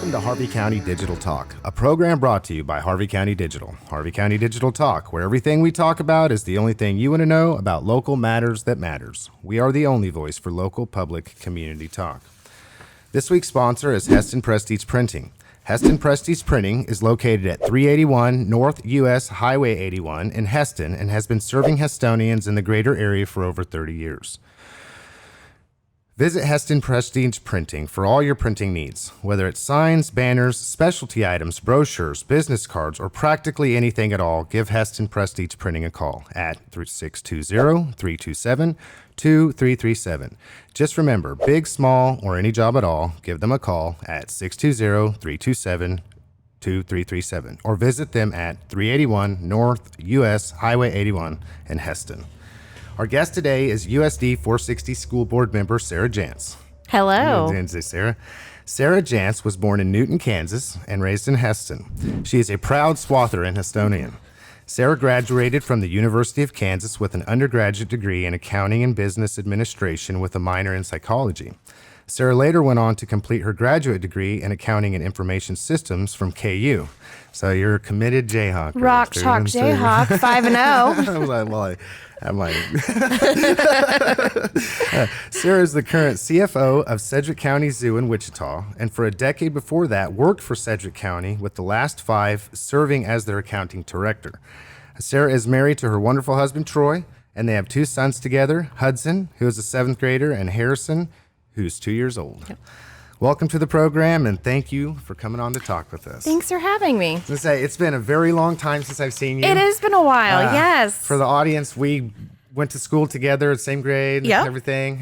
Welcome to Harvey County Digital Talk, a program brought to you by Harvey County Digital. Harvey County Digital Talk, where everything we talk about is the only thing you want to know about local matters that matters. We are the only voice for local public community talk. This week's sponsor is Hesston Prestige Printing. Hesston Prestige Printing is located at 381 North US Highway 81 in Hesston and has been serving Hestonians in the greater area for over 30 years. Visit Hesston Prestige Printing for all your printing needs, whether it's signs, banners, specialty items, brochures, business cards, or practically anything at all. Give Hesston Prestige Printing a call at 620-327-2337. Just remember, big, small, or any job at all, give them a call at 620-327-2337 or visit them at 381 North US Highway 81 in Hesston. Our guest today is USD 460 School Board member Sara Jantz. Hello. Sarah. Sara Jantz was born in Newton, Kansas, and raised in Hesston. She is a proud Swather and Hestonian. Sara graduated from the University of Kansas with an undergraduate degree in accounting and business administration with a minor in psychology. Sara later went on to complete her graduate degree in accounting and information systems from KU. So you're a committed Jayhawk. Rock Chalk Jayhawk, 5-0. Sara is the current CFO of Sedgwick County Zoo in Wichita, and for a decade before that, worked for Sedgwick County, with the last 5 serving as their accounting director. Sara is married to her wonderful husband, Troy, and they have 2 sons together, Hudson, who is a 7th grader, and Harrison, who's 2 years old. Yep. Welcome to the program, and thank you for coming on to talk with us. Thanks for having me. It's been a very long time since I've seen you. It has been a while, yes. For the audience, we went to school together, same grade, yep. And everything.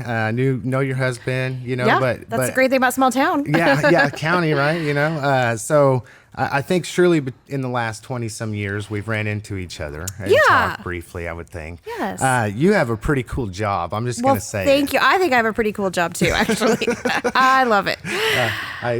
Know your husband, Yeah, but that's a great thing about small town. yeah, county, right? So I think surely in the last 20-some years, we've ran into each other and talked briefly, I would think. Yes. You have a pretty cool job, I'm just going to say. Thank you. I think I have a pretty cool job, too, actually. I love it.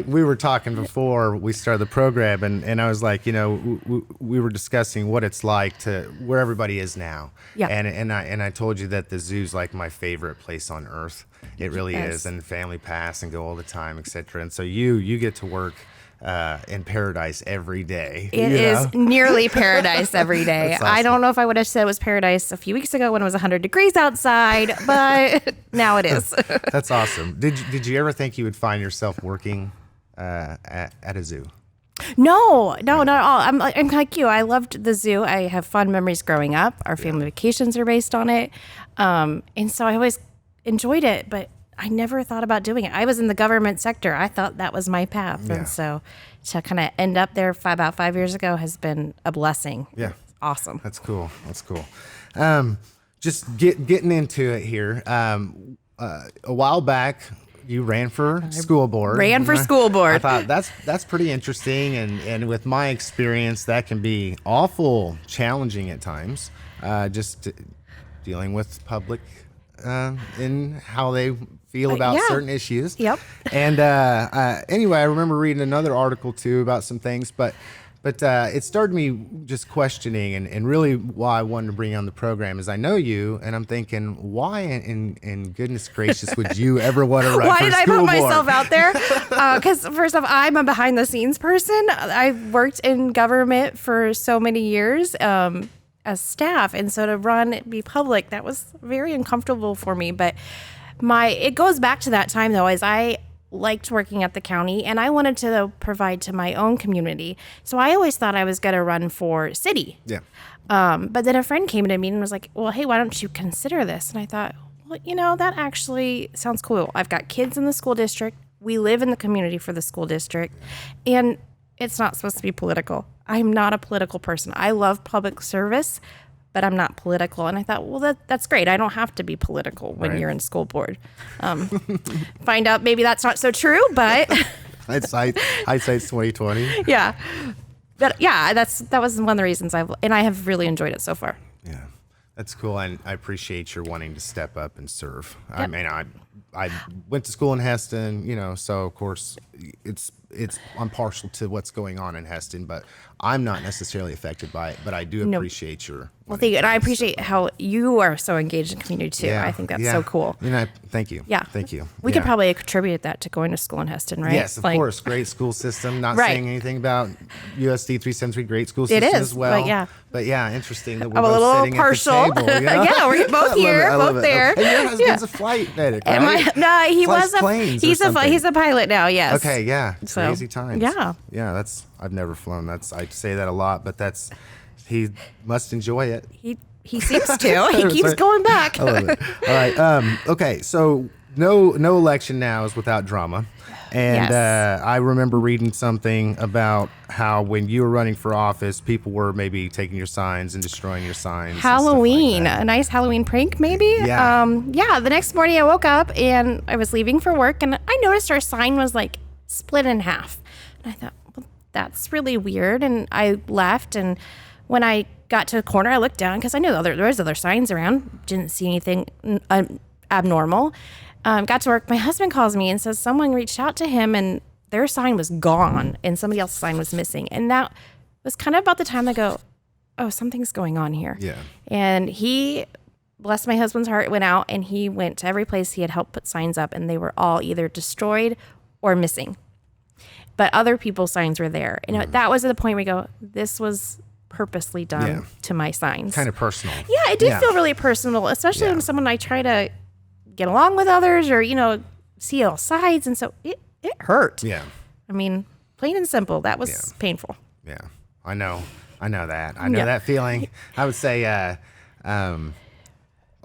We were talking before we started the program, and I was like, we were discussing what it's like to where everybody is now. Yeah. And I told you that the zoo's like my favorite place on earth. It really is. And family pass and go all the time, et cetera. And so you get to work in paradise every day. It is nearly paradise every day. Awesome. I don't know if I would have said it was paradise a few weeks ago when it was 100 degrees outside, but now it is. That's awesome. Did you ever think you would find yourself working at a zoo? No, not at all. I'm like you. I loved the zoo. I have fond memories growing up. Our family vacations are based on it. And so I always enjoyed it, but I never thought about doing it. I was in the government sector. I thought that was my path. Yeah. And so to kind of end up there about 5 years ago has been a blessing. Yeah. It's awesome. That's cool. Just getting into it here. A while back, you ran for school board. School board. I thought that's pretty interesting. And with my experience, that can be awful challenging at times. Dealing with public in how they feel about certain issues. Yep. And anyway, I remember reading another article too about some things, but it started me just questioning, and really why I wanted to bring you on the program is I know you, and I'm thinking, why in goodness gracious would you ever want to run why for did school I put board? myself out there? Because first off, I'm a behind the scenes person. I've worked in government for so many years. As staff, and so to be public, that was very uncomfortable for me. But it goes back to that time though, as I liked working at the county and I wanted to provide to my own community. So I always thought I was going to run for city. Yeah. But then a friend came to me and was like, well, hey, why don't you consider this? And I thought, well, that actually sounds cool. I've got kids in the school district. We live in the community for the school district, and it's not supposed to be political. I'm not a political person. I love public service, but I'm not political. And I thought, well, that's great. I don't have to be political when you're in school board. Find out maybe that's not so true, but hindsight's 2020. Yeah, but yeah, that was one of the reasons I have really enjoyed it so far. Yeah, that's cool, and I appreciate your wanting to step up and serve. Yep. I mean, I went to school in Hesston, so of course it's I'm partial to what's going on in Hesston, but I'm not necessarily affected by it. But I do appreciate your. Well, thank you, and I appreciate how you are so engaged in the community too. Yeah, I think that's so cool. Thank you. Yeah, thank you. We could probably attribute that to going to school in Hesston, right? Yes, of course. Great school system. Not Right. saying anything about USD 373. Great school system is, as well. but yeah, interesting that we're I'm a both little sitting partial. at the table. You know? Yeah, we're both here, both there. And your husband's a flight medic, right? He Flies was a planes or he's something. a pilot now. Yes. Okay, yeah, it's So, crazy times. yeah. I've never flown. I say that a lot, but he must enjoy it. He seems to. He keeps going back. I love it. All right. Okay. So no election now is without drama. And Yes. I remember reading something about how when you were running for office, people were maybe taking your signs and destroying your signs. and stuff like Halloween, that. a nice Halloween prank, maybe. Yeah. The next morning I woke up and I was leaving for work, and I noticed our sign was like split in half, and I thought, well, that's really weird. And I left, and when I got to the corner, I looked down because I knew there was other signs around. Didn't see anything abnormal. Got to work. My husband calls me and says someone reached out to him and their sign was gone and somebody else's sign was missing. And that was kind of about the time I go, oh, something's going on here. Yeah. And he, bless my husband's heart, went out and he went to every place he had helped put signs up, and they were all either destroyed or missing. But other people's signs were there. And that was at the point where we go, this was purposely done to my signs. Kind of personal. Yeah, it did feel really personal, especially when someone I try to get along with others or, see all sides. And so it hurt. Yeah. I mean, plain and simple, that was painful. Yeah. I know that. I know that feeling. I would say,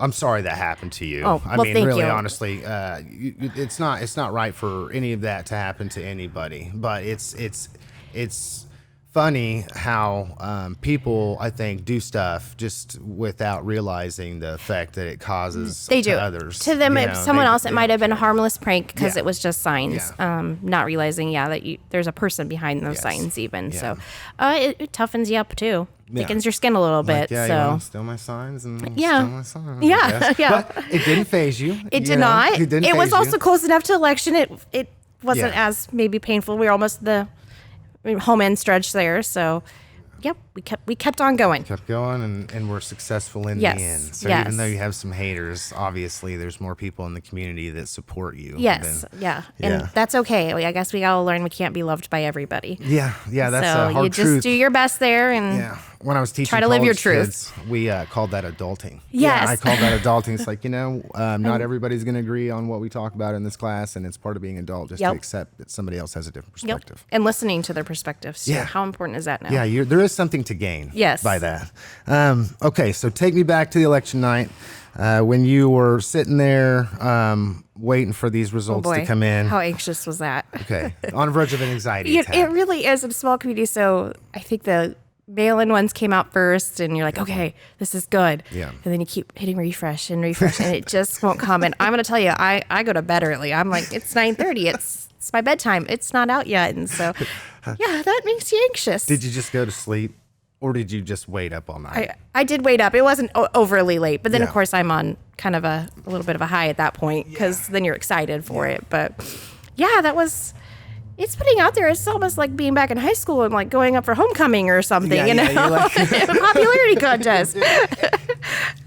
I'm sorry that happened to you. Oh, I well, mean, thank really, you. honestly, it's not right for any of that to happen to anybody. But it's funny how people, I think, do stuff just without realizing the effect that it causes They do. to others. To them, if someone else, it might have been a care. harmless prank because Yeah. it was just signs, not realizing, that there's a person behind those Yes. signs even. Yeah. So it toughens you up too. Thickens your skin a little bit. Like, you so want to steal my signs and Yeah. steal my signs. Yeah, I guess. yeah. But it didn't phase you. it did not. It didn't It was faze you. also close enough to election. It wasn't Yeah. as maybe painful. We were almost the home end stretch there. So we kept on going. Kept going and we're successful in Yes, the end. So yes. even though you have some haters, obviously there's more people in the community that support you. Yes, Yeah. and that's okay. I guess we gotta learn we can't be loved by everybody. Yeah, that's So a hard you just truth. do your best there, and Yeah. When I was teaching Try to live your college truth. kids, we called that adulting. Yes. Yeah, I called that adulting. It's like, not everybody's going to agree on what we talk about in this class, and it's part of being adult just to accept that somebody else has a different perspective. and listening to their perspectives. Too. Yeah. How important is that now? Yeah, there is something to gain Yes. by that. Okay, so take me back to the election night when you were sitting there waiting for these Oh results boy, to come in. how anxious was that? Okay, on the verge of an anxiety attack. It really is a small community, so I think the mail-in ones came out first, and you're like, okay, this is good. Yeah. And then you keep hitting refresh, and it just won't come. And I'm going to tell you, I go to bed early. I'm like, it's 9:30. It's my bedtime. It's not out yet. And so, that makes you anxious. Did you just go to sleep, or did you just wait up all night? I did wait up. It wasn't overly late, but then of Yeah. course I'm on kind of a little bit of a high at that point because then you're excited for it. But it's putting out there. It's almost like being back in high school and like going up for homecoming or something, Yeah, you're like- popularity contest.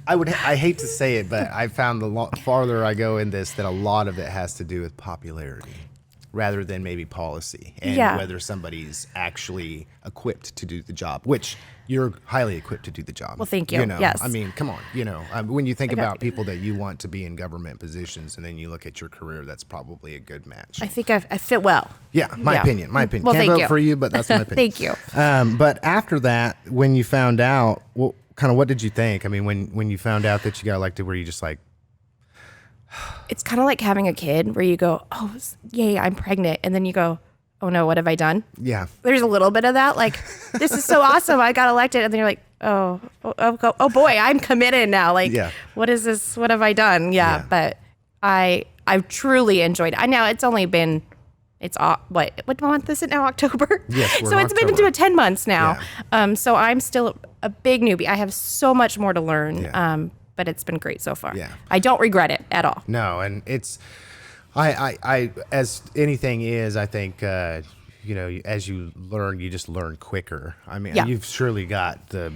I hate to say it, but I found farther I go in this that a lot of it has to do with popularity rather than maybe policy and whether somebody's actually equipped to do the job, which you're highly equipped to do the job. Well, thank you. Yes. I mean, come on. When you think about people that you want to be in government positions and then you look at your career, that's probably a good match. I think I fit well. Yeah, my opinion. Well, Can't thank vote you. for you, but that's my opinion. Thank you. But after that, when you found out, what did you think? I mean, when you found out that you got elected, were you just like, It's kind of like having a kid where you go, oh, yay, I'm pregnant. And then you go, oh no, what have I done? yeah, There's a little bit of that. Like, this is so awesome. I got elected. And then you're like, oh boy, I'm committed now. Like, what is this? What have I done? Yeah. But I've truly enjoyed it. Now it's only been, what month is it now? October? Yes, we're so in it's been October. into 10 months now. So I'm still a big newbie. I have so much more to learn. Yeah. But it's been great so far. Yeah. I don't regret it at all. no, and it's, I as anything is, I think as you learn, you just learn quicker. I mean, Yeah. you've surely got the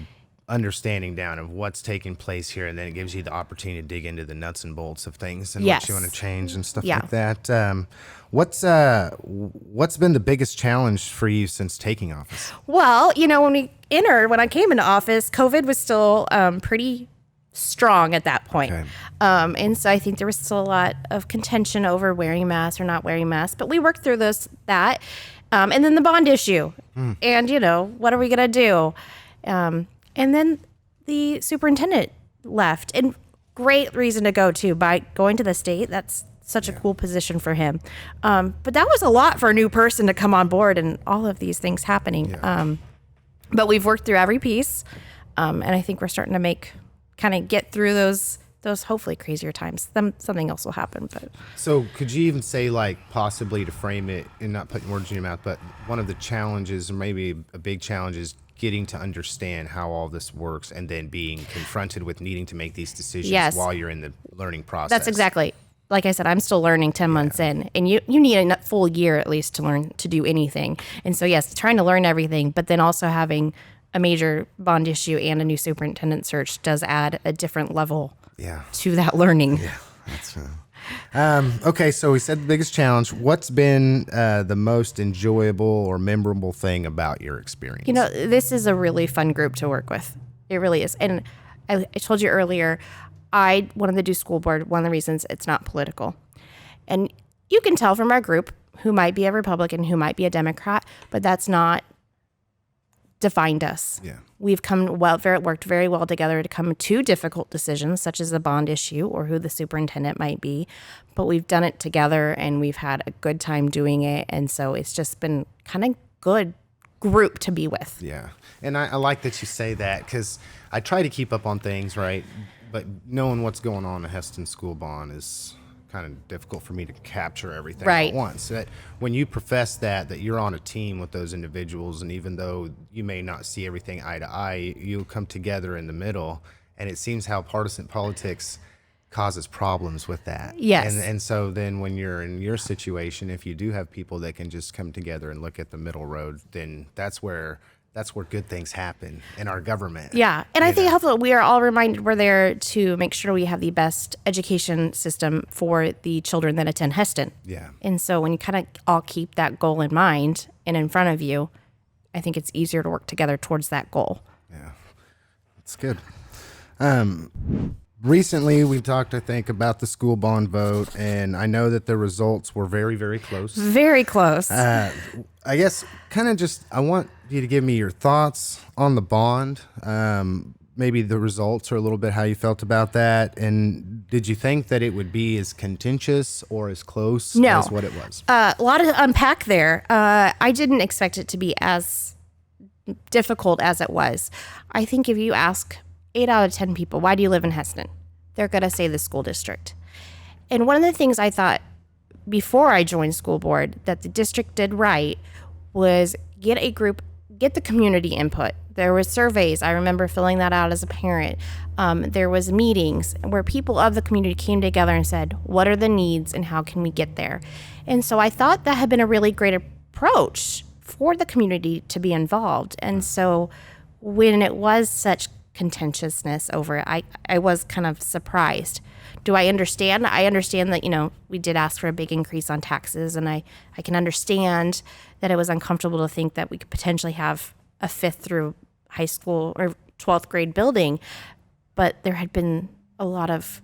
understanding down of what's taking place here, and then it gives you the opportunity to dig into the nuts and bolts of things and what you want to change and stuff Yeah. like that. What's been the biggest challenge for you since taking office? Well, when I came into office, COVID was still pretty strong at that point. Okay. And so I think there was still a lot of contention over wearing masks or not wearing masks, but we worked through that. And then the bond issue. And, what are we going to do? And then the superintendent left. And great reason to go, too, by going to the state. That's such a cool position for him. But that was a lot for a new person to come on board and all of these things happening. Yeah. But we've worked through every piece. And I think we're starting to kind of get through those hopefully crazier times. Then something else will happen. But So could you even say, possibly to frame it and not putting words in your mouth, but one of the challenges, or maybe a big challenge, is getting to understand how all this works and then being confronted with needing to make these decisions while you're in the learning process. That's exactly. Like I said, I'm still learning 10 months in, and you need a full year at least to learn to do anything. And so, yes, trying to learn everything, but then also having a major bond issue and a new superintendent search does add a different level to that learning. Yeah, that's okay, so we said the biggest challenge. What's been the most enjoyable or memorable thing about your experience? This is a really fun group to work with. It really is. And I told you earlier, I wanted to do school board. One of the reasons, it's not political. And you can tell from our group who might be a Republican, who might be a Democrat, but that's not defined us. Yeah. We've worked very well together to come to difficult decisions, such as the bond issue or who the superintendent might be. But we've done it together, and we've had a good time doing it. And so it's just been kind of good group to be with. Yeah. And I like that you say that, because I try to keep up on things, right? But knowing what's going on in Hesston School Bond is kind of difficult for me to capture everything at once. That when you profess that you're on a team with those individuals, and even though you may not see everything eye to eye, you'll come together in the middle. And it seems how partisan politics causes problems with that. Yes. And so then when you're in your situation, if you do have people that can just come together and look at the middle road, then that's where good things happen in our government. Yeah. And I think hopefully we are all reminded we're there to make sure we have the best education system for the children that attend Hesston. Yeah. And so when you kind of all keep that goal in mind and in front of you, I think it's easier to work together towards that goal. Yeah. That's good. Recently, we talked, I think, about the school bond vote, and I know that the results were very, very close. Very close. I guess I want you to give me your thoughts on the bond, maybe the results or a little bit how you felt about that. And did you think that it would be as contentious or as close as what it was? A lot to unpack there. I didn't expect it to be as difficult as it was. I think if you ask 8 out of 10 people, why do you live in Hesston? They're going to say the school district. And one of the things I thought before I joined school board that the district did right was get the community input. There was surveys. I remember filling that out as a parent. There was meetings where people of the community came together and said, what are the needs and how can we get there? And so I thought that had been a really great approach for the community to be involved. And so when it was such contentiousness over it, I was kind of surprised. Do I understand? I understand that, we did ask for a big increase on taxes, and I can understand that it was uncomfortable to think that we could potentially have a 5th through high school or 12th grade building, but there had been a lot of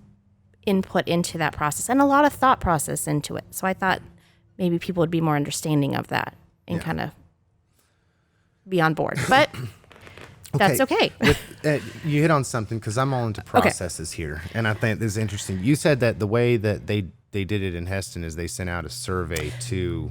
input into that process and a lot of thought process into it. So I thought maybe people would be more understanding of that and kind of be on board. But that's okay. You hit on something, because I'm all into processes here, and I think this is interesting. You said that the way that they did it in Hesston is they sent out a survey to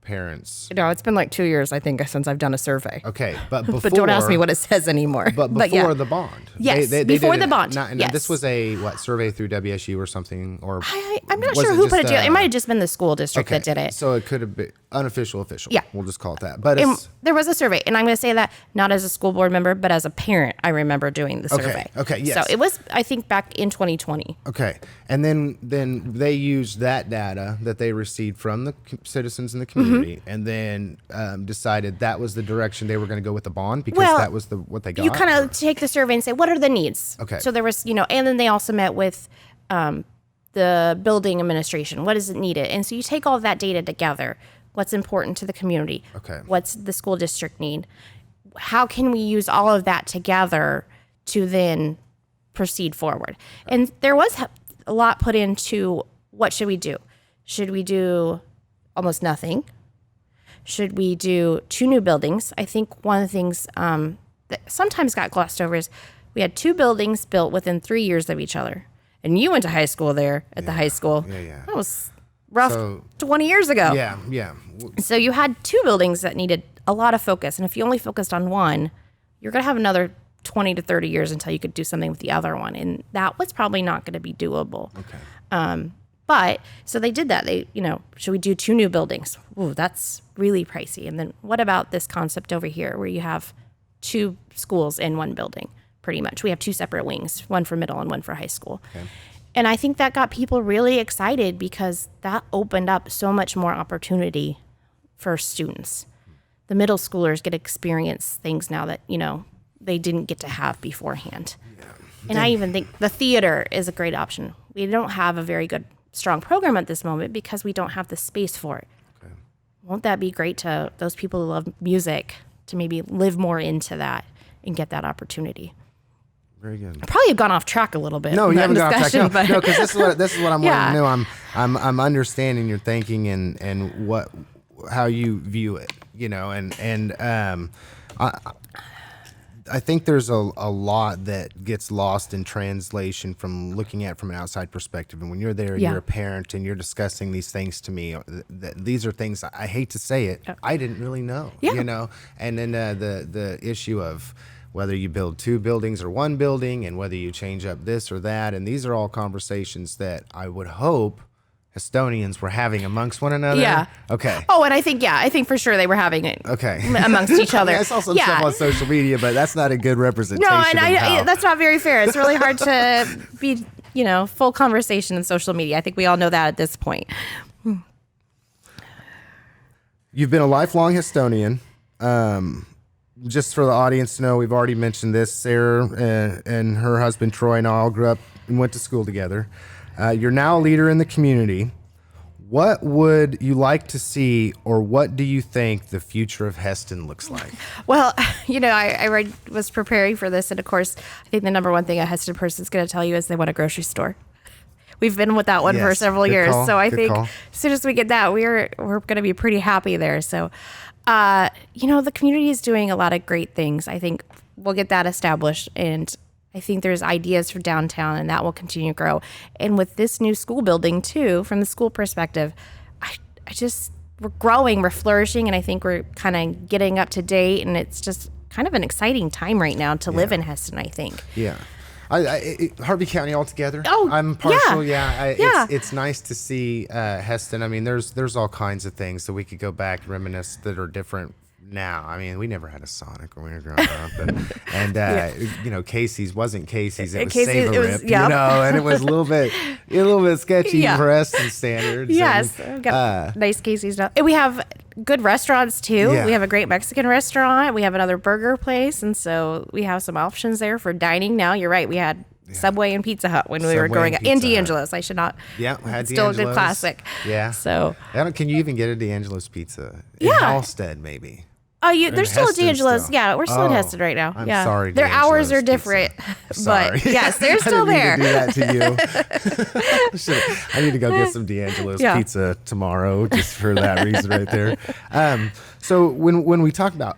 parents. No, it's been like 2 years, I think, since I've done a survey. Okay, but before, but don't ask me what it says anymore. But before the bond. Yes, before the bond. Yes. This was a survey through WSU or something, or I'm not sure who put it together. It might have just been the school district that did it. So it could have been unofficial, official. Yeah, we'll just call it that. But there was a survey, and I'm going to say that not as a school board member, but as a parent, I remember doing the survey. Okay, yes. So it was, I think, back in 2020. Okay, and then they used that data that they received from the citizens in the community, community, and then decided that was the direction they were going to go with the bond because that was what they got? You kind of take the survey and say, what are the needs? Okay. So there was, and then they also met with the building administration. What is it needed? And so you take all of that data together. What's important to the community? Okay. What's the school district need? How can we use all of that together to then proceed forward? And there was a lot put into what should we do? Should we do almost nothing? Should we do 2 new buildings? I think one of the things that sometimes got glossed over is we had 2 buildings built within 3 years of each other. And you went to high school there at the high school. Yeah. That was rough 20 years ago. Yeah. So you had 2 buildings that needed a lot of focus. And if you only focused on one, you're going to have another 20 to 30 years until you could do something with the other one. And that was probably not going to be doable. Okay. But so they did that. They, should we do 2 new buildings? Ooh, that's really pricey. And then what about this concept over here where you have 2 schools in one building? Pretty much. We have 2 separate wings, one for middle and one for high school. Okay. And I think that got people really excited because that opened up so much more opportunity for students. The middle schoolers get to experience things now that, they didn't get to have beforehand. Yeah. And I even think the theater is a great option. We don't have a very good, strong program at this moment because we don't have the space for it. Okay. Won't that be great to those people who love music to maybe live more into that and get that opportunity? Very good. I probably have gone off track a little bit. No, you haven't gone off track. No, because this is what I'm wanting to know. I'm understanding your thinking and how you view it. I think there's a lot that gets lost in translation from looking at it from an outside perspective. And when you're there, you're a parent, and you're discussing these things to me. These are things, I hate to say it, I didn't really know. And then the issue of whether you build 2 buildings or 1 building, and whether you change up this or that. And these are all conversations that I would hope Hessstonians were having amongst one another. Yeah. Okay. Oh, and I think for sure they were having it. Okay. Amongst each other. I saw some stuff on social media, but that's not a good representation. No, and that's not very fair. It's really hard to be, full conversation in social media. I think we all know that at this point. You've been a lifelong Hessstonian. Just for the audience to know, we've already mentioned this. Sarah and her husband Troy and I all grew up and went to school together. You're now a leader in the community. What would you like to see, or what do you think the future of Hesston looks like? Well, I was preparing for this, and of course, I think the number one thing a Hesston person is going to tell you is they want a grocery store. We've been with that one for several years, so I think as soon as we get that, we're going to be pretty happy there. So, the community is doing a lot of great things. I think we'll get that established, and I think there's ideas for downtown, and that will continue to grow. And with this new school building too, from the school perspective, we're growing, we're flourishing, and I think we're kind of getting up to date, and it's just kind of an exciting time right now to live in Hesston, I think. Yeah. Harvey County altogether. Oh, I'm partial. It's nice to see Hesston. I mean, there's all kinds of things that we could go back and reminisce that are different now. I mean, we never had a Sonic when we were growing up, and Casey's wasn't Casey's. It was Save-A-Rip, and it was a little bit sketchy for Hesston standards. Yes, we've got nice Casey's now. And we have good restaurants too. We have a great Mexican restaurant. We have another burger place, and so we have some options there for dining now. You're right. We had Subway and Pizza Hut when we were growing up. And D'Angelo's. I should not. Yeah, had still D'Angelo's. A good classic. Yeah. So. Can you even get a D'Angelo's pizza in Halstead, maybe? Oh, there's still a D'Angelo's. Still. Yeah, we're still in Hesston right now. I'm sorry. Their hours are different, but yes, they're still there. I didn't mean to do that to you. I need to go get some D'Angelo's pizza tomorrow, just for that reason right there. So when we talk about,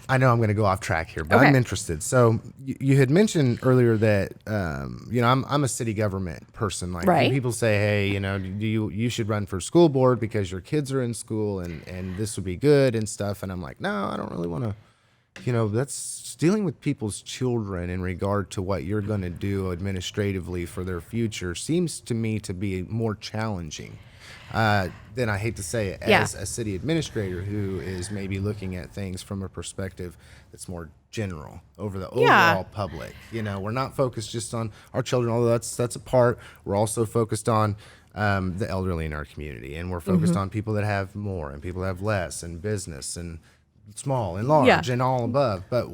I know I'm going to go off track here, but I'm interested. So you had mentioned earlier that I'm a city government person. Like people say, hey, you should run for school board because your kids are in school and this would be good and stuff. And I'm like, no, I don't really want to. That's dealing with people's children in regard to what you're going to do administratively for their future seems to me to be more challenging. Then I hate to say it, as a city administrator who is maybe looking at things from a perspective that's more general over the overall public. We're not focused just on our children, although that's a part. We're also focused on the elderly in our community, and we're focused on people that have more and people that have less, and business and small and large and all above. But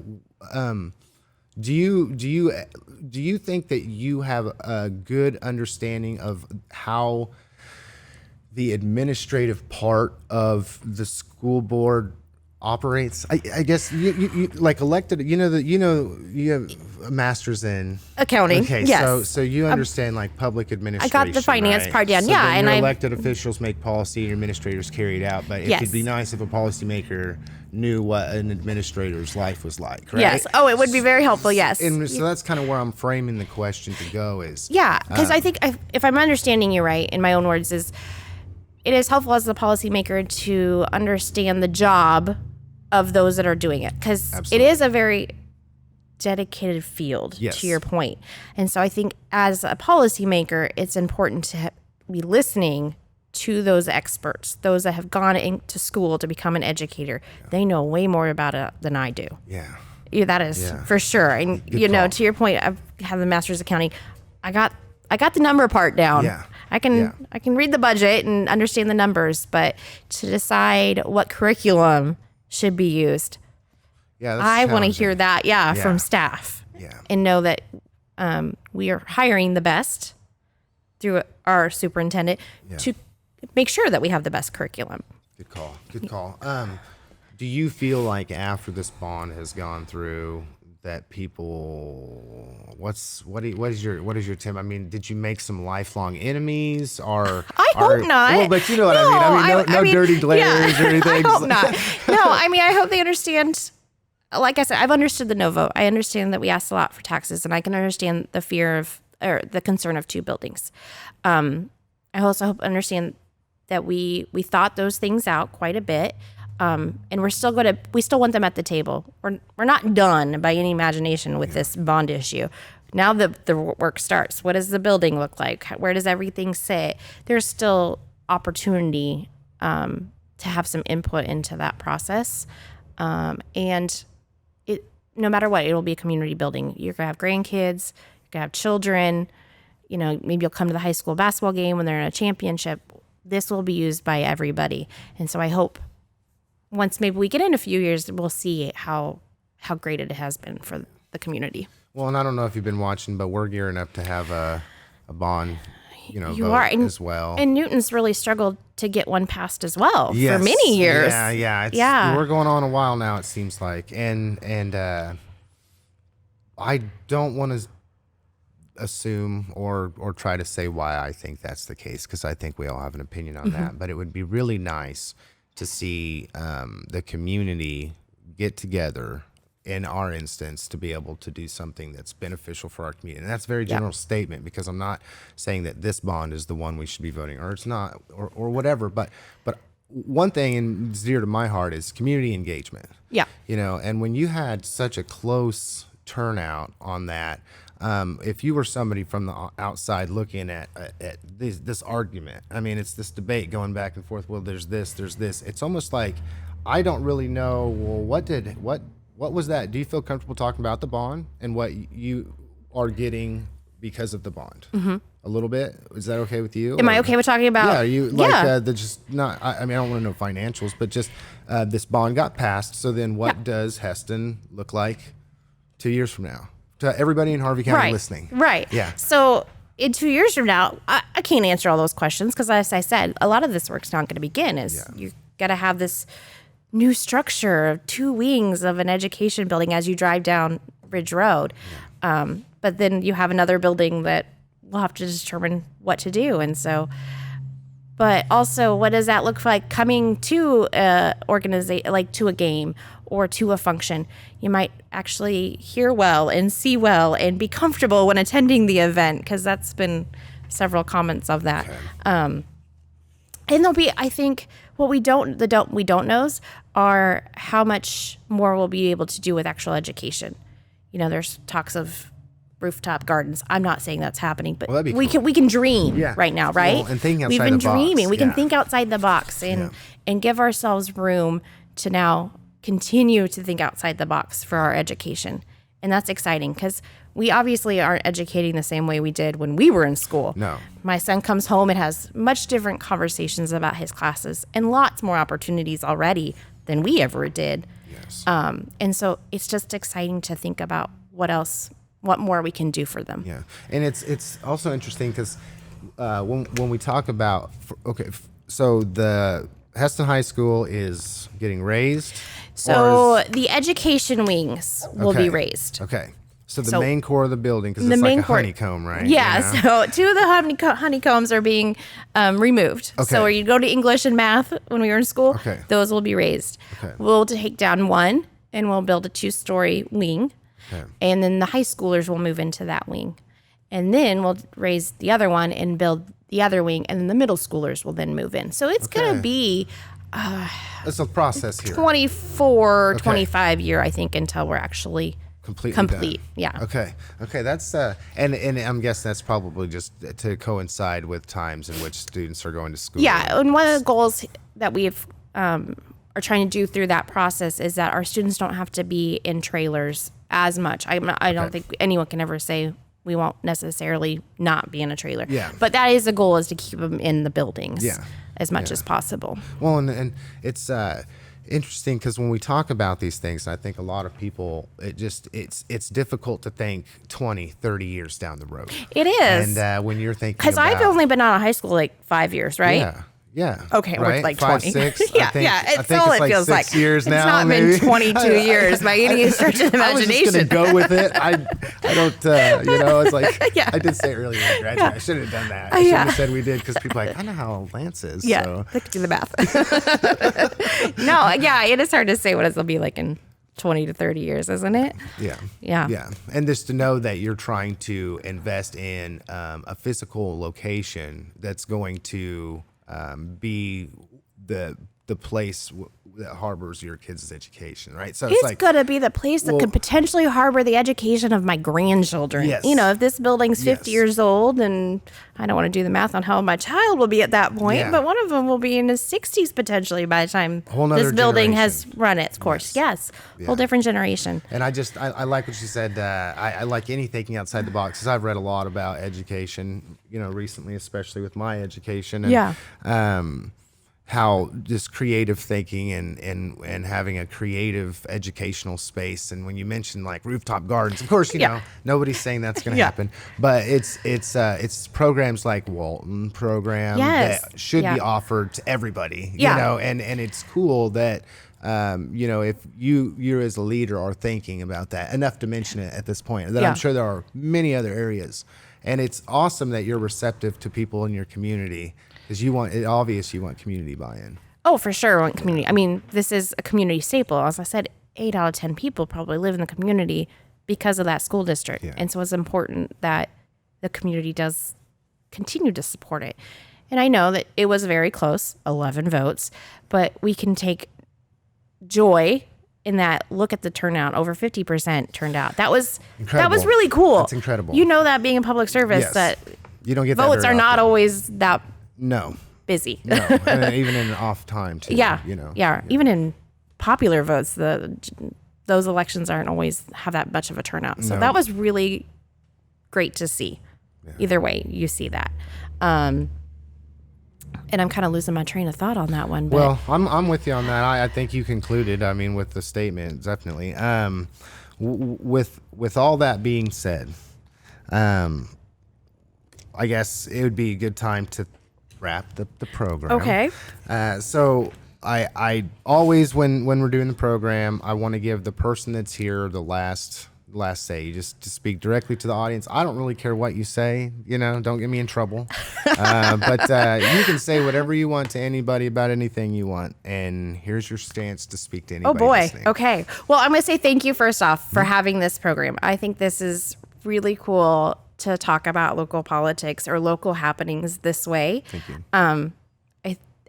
do you think that you have a good understanding of how the administrative part of the school board operates? I guess you like elected. You have a master's in accounting. Okay, yes. so you understand like public administration. I got the finance right? part down. So yeah, then and elected officials make policy and administrators carry it out. But it could be nice if a policymaker knew what an administrator's life was like. Right? Yes. Oh, it would be very helpful. Yes. And so that's kind of where I'm framing the question to go is. Yeah, because I think if I'm understanding you right, in my own words, is it is helpful as the policymaker to understand the job of those that are doing it, because it is a very dedicated field, to your point. And so I think as a policymaker, it's important to be listening to those experts, those that have gone into school to become an educator. They know way more about it than I do. Yeah, that is for sure. And Good call. To your point, I have the master's accounting. I got the number part down. Yeah. I can read the budget and understand the numbers, but to decide what curriculum should be used, I want to hear that from staff and know that we are hiring the best through our superintendent to make sure that we have the best curriculum. Good call. Do you feel like after this bond has gone through that people, what is your tip? I mean, did you make some lifelong enemies, or I hope not. Well, but you know what I mean. No dirty glares or anything. I hope not. No, I mean, I hope they understand. Like I said, I've understood the no vote. I understand that we asked a lot for taxes, and I can understand the fear of, or the concern of two buildings. I also hope understand that we thought those things out quite a bit. And we still want them at the table. We're not done by any imagination with this bond issue. Now the work starts. What does the building look like? Where does everything sit? There's still opportunity to have some input into that process. And it, no matter what, it will be a community building. You're gonna have grandkids, you're gonna have children. Maybe you'll come to the high school basketball game when they're in a championship. This will be used by everybody. And so I hope once maybe we get in a few years, we'll see how great it has been for the community. Well, and I don't know if you've been watching, but we're gearing up to have a bond, vote as well. And Newton's really struggled to get one passed as well for many years. We're going on a while now, it seems like. And I don't want to assume or try to say why I think that's the case, because I think we all have an opinion on that. But it would be really nice to see the community get together, in our instance, to be able to do something that's beneficial for our community. And that's a very general statement, because I'm not saying that this bond is the one we should be voting, or it's not, or whatever. But one thing, and it's dear to my heart, is community engagement. Yeah. And when you had such a close turnout on that, if you were somebody from the outside looking at this argument, I mean, it's this debate going back and forth. Well, there's this. It's almost like I don't really know. Well, what was that? Do you feel comfortable talking about the bond and what you are getting because of the bond? Mm-hmm. A little bit. Is that okay with you? Am I okay with talking about? Yeah. You like the just not. I mean, I don't want to know financials, but just this bond got passed. So then, what does Hesston look like 2 years from now? To everybody in Harvey County listening. Right. Yeah. So in 2 years from now, I can't answer all those questions, because as I said, a lot of this work's not going to begin. You got to have this new structure of 2 wings of an education building as you drive down Ridge Road. But then you have another building that we'll have to determine what to do. And so, but also, what does that look like coming to to a game or to a function? You might actually hear well and see well and be comfortable when attending the event, because that's been several comments of that. Okay. And there'll be, I think, what we don't knows are how much more we'll be able to do with actual education. There's talks of rooftop gardens. I'm not saying that's happening, but we can dream right now, right? Well, and thinking outside We've been the box. dreaming. We can think outside the box and give ourselves room to now continue to think outside the box for our education. And that's exciting, because We obviously aren't educating the same way we did when we were in school. No. My son comes home and has much different conversations about his classes and lots more opportunities already than we ever did. Yes. And so it's just exciting to think about what more we can do for them. Yeah. And it's also interesting because when we talk about, so the Hesston High School is getting raised? So the education wings will be raised. Okay. So the main core of the building, because it's like a honeycomb, right? Yeah. You know? So 2 of the honeycombs are being removed. Okay. So where you go to English and math when we were in school, those will be raised. Okay. We'll take down 1 and we'll build a 2-story wing. Okay. And then the high schoolers will move into that wing. And then we'll raise the other one and build the other wing. And then the middle schoolers will then move in. So it's going to be... it's a process here. 25 year, I think, until we're actually... complete. Done. Yeah. Okay. That's and I'm guessing that's probably just to coincide with times in which students are going to school. Yeah, and one of the goals that we've are trying to do through that process is that our students don't have to be in trailers as much. I don't think anyone can ever say we won't necessarily not be in a trailer. Yeah. But that is the goal, is to keep them in the buildings. Yeah. As much as possible. Well, and it's interesting because when we talk about these things, I think a lot of people, it's difficult to think 20, 30 years down the road. It is. And when you're thinking because I've only been out of high school like 5 years, right? Yeah. Okay, right? or like 5, 20. 6. Yeah, I think it's it's all it like feels 6 like. years now. It's not maybe. been 22 years by any stretch of the I was imagination. just gonna go with it. I don't. It's like I did say earlier when I graduated. I should have done that. I should have said we did because people are like, I know how old Lance is. Yeah, so. they could do the math. No, it is hard to say what it'll be like in 20 to 30 years, isn't it? Yeah. And just to know that you're trying to invest in a physical location that's going to be the place that harbors your kids' education, right? So it's like, gonna be the place that could potentially harbor the education of my grandchildren. Yes. If this building's 50 years old, and I don't want to do the math on how old my child will be at that point, but one of them will be in his 60s potentially by the time this building has run its course. Yes. Whole different generation. And I like what you said. I like any thinking outside the box, because I've read a lot about education, recently, especially with my education. And, how just creative thinking and having a creative educational space. And when you mention like rooftop gardens, of course, nobody's saying that's going to happen, but it's programs like Walton program that should be offered to everybody, and it's cool that, if you as a leader are thinking about that enough to mention it at this point, that I'm sure there are many other areas. And it's awesome that you're receptive to people in your community, because you want community buy-in. Oh, for sure, I want community. I mean, this is a community staple. As I said, 8 out of 10 people probably live in the community because of that school district. Yeah. And so it's important that the community does continue to support it. And I know that it was very close, 11 votes, but we can take joy in that. Look at the turnout, over 50% turned out. That was incredible. That was really cool. That's incredible. That being in public service, that you don't get votes that are not always that busy. No, and even in off time too. Yeah. Even in popular votes, those elections aren't always have that much of a turnout. So that was really great to see. Yeah. Either way, you see that. And I'm kind of losing my train of thought on that one. But. Well, I'm with you on that. I think you concluded, with the statement, definitely. With all that being said, I guess it would be a good time to wrap the program. Okay. So I always, when we're doing the program, I want to give the person that's here the last say, just to speak directly to the audience. I don't really care what you say, don't get me in trouble. But you can say whatever you want to anybody about anything you want. And here's your stance to speak to anybody. Oh boy. Listening. Okay. Well, I'm going to say thank you first off for having this program. I think this is really cool to talk about local politics or local happenings this way. Thank you.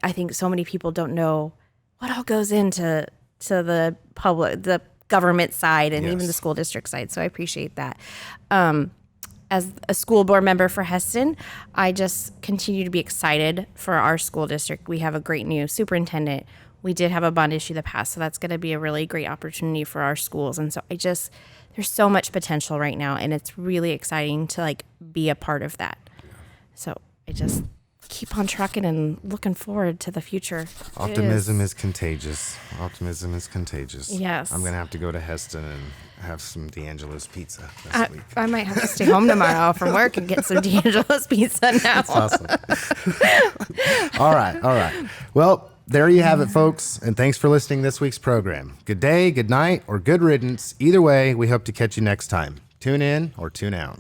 I think so many people don't know what all goes into the government side and even the school district side. So I appreciate that. As a school board member for Hesston, I just continue to be excited for our school district. We have a great new superintendent. We did have a bond issue that passed, so that's going to be a really great opportunity for our schools. And so there's so much potential right now, and it's really exciting to like be a part of that. So I just keep on trucking and looking forward to the future. Optimism is contagious. Optimism is contagious. Yes. I'm going to have to go to Hesston and have some D'Angelo's pizza this week. I might have to stay home tomorrow from work and get some D'Angelo's pizza now. That's awesome. All right. Well, there you have it, folks. And thanks for listening to this week's program. Good day, good night, or good riddance. Either way, we hope to catch you next time. Tune in or tune out.